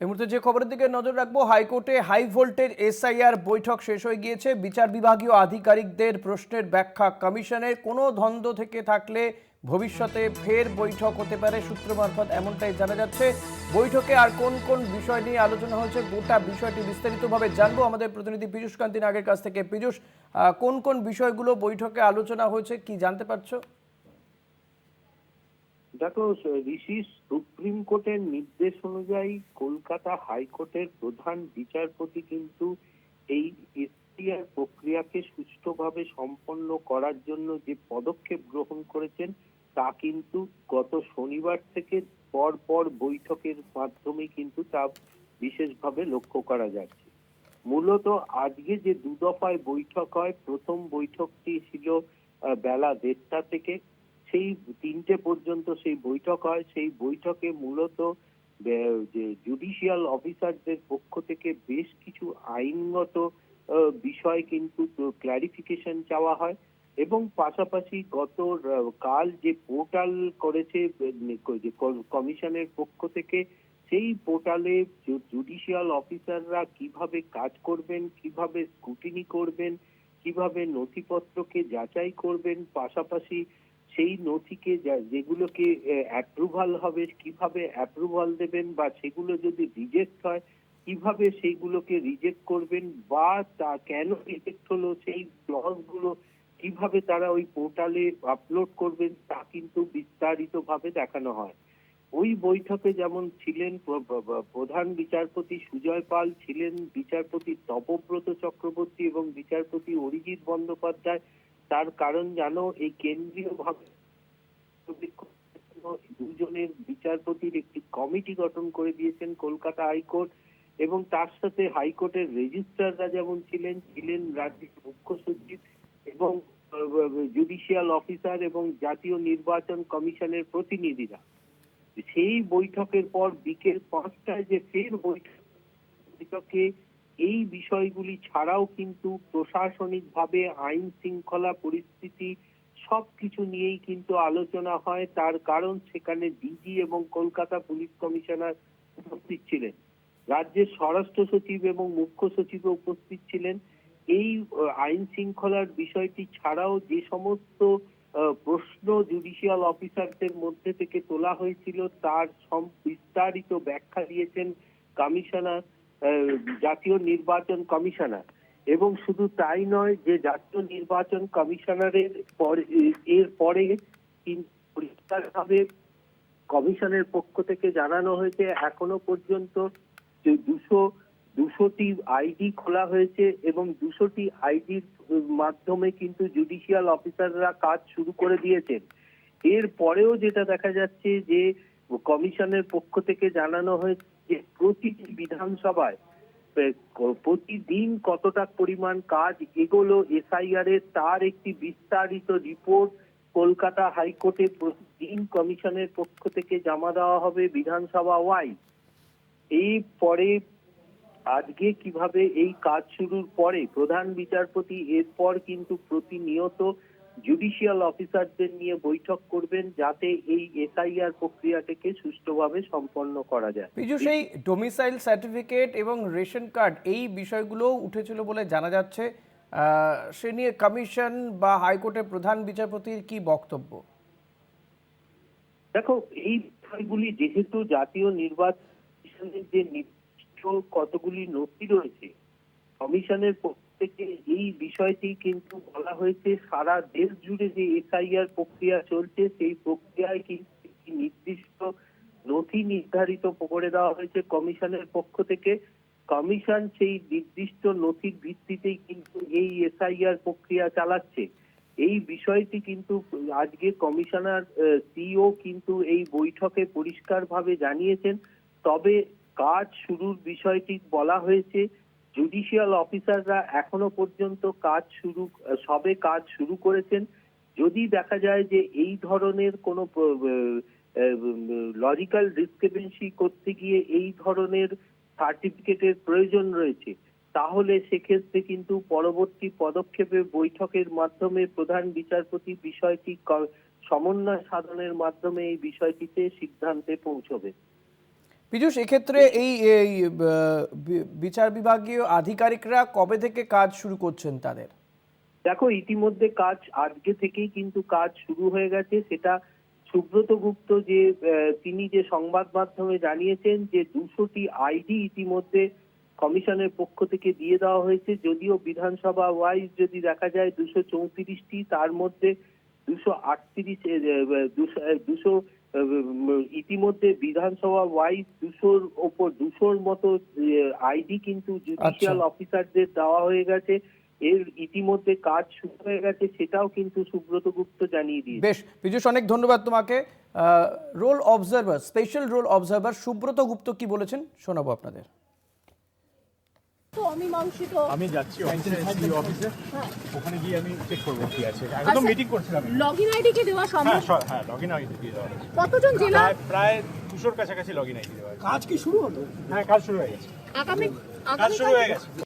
এই মুহূর্তে যে খবরের দিকে নজর রাখবো, হাইকোর্টে হাই ভোল্টেজ এসআইআর বৈঠক শেষ হয়ে গিয়েছে। বিচার বিভাগীয় আধিকারিকদের প্রশ্নের ব্যাখ্যা কমিশনের কোনো দ্বন্দ্ব থেকে থাকলে ভবিষ্যতে ফের বৈঠক হতে পারে সূত্র মারফত এমনটাই জানা যাচ্ছে। বৈঠকে আর কোন কোন বিষয় নিয়ে আলোচনা হয়েছে গোটা বিষয়টি বিস্তারিতভাবে জানবো আমাদের প্রতিনিধি পীযূষ কান্তি নাগের কাছ থেকে। পীযূষ, কোন কোন বিষয়গুলো বৈঠকে আলোচনা হয়েছে কি জানতে পারছো? দেখো ঋষি, সুপ্রিম কোর্টের নির্দেশ অনুযায়ী কলকাতা হাইকোর্টের প্রধান বিচারপতি কিন্তু এই এসআইআর প্রক্রিয়াকে সুষ্ঠুভাবে সম্পন্ন করার জন্য যে পদক্ষেপ গ্রহণ করেছেন তা কিন্তু গত শনিবার থেকে পর পর বৈঠকের মাধ্যমে কিন্তু তা বিশেষভাবে লক্ষ্য করা যাচ্ছে। মূলত আজকে যে দুদফায় বৈঠক হয়, প্রথম বৈঠকটি ছিল বেলা 1:30 থেকে সেই 3টে পর্যন্ত সেই বৈঠক হয়। সেই বৈঠকে মূলত যে জুডিশিয়াল অফিসারদের পক্ষ থেকে বেশ কিছু আইনগত বিষয় কিন্তু ক্লারিফিকেশন চাওয়া হয় এবং পাশাপাশি কাল যে পোর্টাল করেছে যে কমিশনের পক্ষ থেকে, সেই পোর্টালে জুডিশিয়াল অফিসাররা কিভাবে কাজ করবেন, কিভাবে স্ক্রুটিনি করবেন, কিভাবে নথিপত্রকে যাচাই করবেন, পাশাপাশি সেই নথিকে যেগুলোকে অ্যাপ্রুভাল হবে কিভাবে অ্যাপ্রুভাল দেবেন, বা সেগুলো যদি রিজেক্ট হয় কিভাবে সেইগুলোকে রিজেক্ট করবেন, বা তা কেন রিজেক্ট হলো সেই ক্লজ গুলো কিভাবে তারা ওই পোর্টালে আপলোড করবেন তা কিন্তু বিস্তারিতভাবে দেখানো হয়। ওই বৈঠকে যেমন ছিলেন প্রধান বিচারপতি সুজয় পাল, ছিলেন বিচারপতি তপব্রত চক্রবর্তী এবং বিচারপতি অরিজিৎ বন্দ্যোপাধ্যায়। তার কারণ জানো, এই কেন্দ্রীয় ভাবে দুজনের বিচারপতির একটি কমিটি গঠন করে দিয়েছেন কলকাতা হাইকোর্ট, এবং তার সাথে হাইকোর্টের রেজিস্ট্রাররা যেমন ছিলেন রাজ্যের মুখ্য সচিব এবং জুডিশিয়াল অফিসার এবং জাতীয় নির্বাচন কমিশনের প্রতিনিধিরা। সেই বৈঠকের পর বিকেল 5টায় যে ফের বৈঠকে এই বিষয়গুলি ছাড়াও কিন্তু প্রশাসনিকভাবে আইন শৃঙ্খলা পরিস্থিতি সবকিছু নিয়েই কিন্তু আলোচনা হয়। তার কারণ সেখানে ডিজি এবং কলকাতা পুলিশ কমিশনার উপস্থিত ছিলেন, রাজ্যের স্বরাষ্ট্র সচিব এবং মুখ্য সচিবও উপস্থিত ছিলেন। এই আইন শৃঙ্খলার বিষয়টি ছাড়াও যে সমস্ত প্রশ্ন জুডিশিয়াল অফিসারদের মধ্যে থেকে তোলা হয়েছিল তার বিস্তারিত ব্যাখ্যা দিয়েছেন কমিশনার, জাতীয় নির্বাচন কমিশনার। এবং শুধু তাই নয়, যে জাতীয় নির্বাচন কমিশনারের পরে কিন্তু পরিষ্কারভাবে কমিশনের পক্ষ থেকে জানানো হয়েছে এখনো পর্যন্ত যে 200টি আইডি খোলা হয়েছে এবং 200টি আইডির মাধ্যমে কিন্তু জুডিশিয়াল অফিসাররা কাজ শুরু করে দিয়েছেন। এর পরেও যেটা দেখা যাচ্ছে যে কমিশনের পক্ষ থেকে জানানো হয়েছে যে প্রতিটি বিধানসভায় প্রতিদিন কতটা পরিমাণ কাজ এগোলো এসআইআর এর তার একটি বিস্তারিত রিপোর্ট কলকাতা হাইকোর্টে প্রতিদিন কমিশনের পক্ষ থেকে জমা দেওয়া হবে বিধানসভা ওয়াইজ। এই পরে আজকে কিভাবে এই কাজ শুরুর পরে প্রধান বিচারপতি এরপর কিন্তু প্রতিনিয়ত জুডিশিয়াল অফিসারদের নিয়ে বৈঠক করবেন যাতে এই এসআইআর প্রক্রিয়াটাকে সুষ্ঠুভাবে সম্পন্ন করা যায়। পীযূষ, এই ডোমিসাইল সার্টিফিকেট এবং রেশন কার্ড এই বিষয়গুলো উঠেছিল বলে জানা যাচ্ছে, সে নিয়ে কমিশন বা হাইকোর্টের প্রধান বিচারপতির কি বক্তব্য? দেখো, এই বিষয়গুলি যেহেতু জাতীয় নির্বাচনের যে নির্দিষ্ট কতগুলি নথি রয়েছে, কমিশনের পক্ষ থেকে এই বিষয়টি কিন্তু বলা হয়েছে সারা দেশ জুড়ে যে এসআইআর প্রক্রিয়া চলছে সেই প্রক্রিয়ায় কিন্তু একটি নির্দিষ্ট নথি নির্ধারিত করে দেওয়া হয়েছে কমিশনের পক্ষ থেকে। কমিশন সেই নির্দিষ্ট নথির ভিত্তিতেই কিন্তু এই এসআইআর প্রক্রিয়া চালাচ্ছে। এই বিষয়টি কিন্তু আজকে কমিশনার সিও কিন্তু এই বৈঠকে পরিষ্কারভাবে জানিয়েছেন। তবে কাজ শুরুর বিষয়টি বলা হয়েছে, জুডিশিয়াল অফিসাররা এখনো পর্যন্ত সবে কাজ শুরু করেছেন। যদি দেখা যায় যে এই ধরনের কোনো লজিক্যাল ডিসক্রিপেন্সি করতে গিয়ে এই ধরনের সার্টিফিকেটের প্রয়োজন রয়েছে, তাহলে সেক্ষেত্রে কিন্তু পরবর্তী পদক্ষেপে বৈঠকের মাধ্যমে প্রধান বিচারপতি বিষয়টি সমন্বয় সাধনের মাধ্যমে এই বিষয়টিতে সিদ্ধান্তে পৌঁছবে। পীযূষ, এক্ষেত্রে এই এই, বিচার বিভাগীয় আধিকারিকরা কবে থেকে কাজ শুরু করছেন তাদের? দেখো, ইতিমধ্যে কাজ আজকে থেকেই কিন্তু কাজ শুরু হয়ে গেছে। সেটা সুব্রত গুপ্ত তিনি যে সংবাদ মাধ্যমে জানিয়েছেন যে 200টি আইডি ইতিমধ্যে কমিশনের পক্ষ থেকে দিয়ে দেওয়া হয়েছে। যদিও বিধানসভা ওয়াইজ যদি দেখা যায় 234টি, তার মধ্যে 238 ইতিমধ্যে বিধানসভা ওয়াইজ 200র মতো আইডি কিন্তু জুডিশিয়াল অফিসারদের দেওয়া হয়ে গেছে। এর ইতিমধ্যে কাজ শুরু হয়ে গেছে, সেটাও কিন্তু সুব্রত গুপ্ত জানিয়ে দিয়েছে। বেশ পীযূষ, অনেক ধন্যবাদ তোমাকে। Role observer, special role observer Subrata Gupta কি বলেছেন শোনাবো আপনাদের। তো অমীমাংসিত আমি যাচ্ছি অফিসে, ওখানে গিয়ে আমি চেক করবো কি আছে। একদম মিটিং করছিলাম। লগইন আইডি কে দেওয়া সম্ভব? হ্যাঁ, লগইন আইডি দিয়ে দেওয়া হয়েছে। কতজন জেলা? প্রায় 200-র কাছাকাছি লগইন আইডি দেওয়া হয়েছে। কাজ কি শুরু হলো? হ্যাঁ, কাজ শুরু হয়ে গেছে। আগামী কাজ শুরু হয়ে গেছে।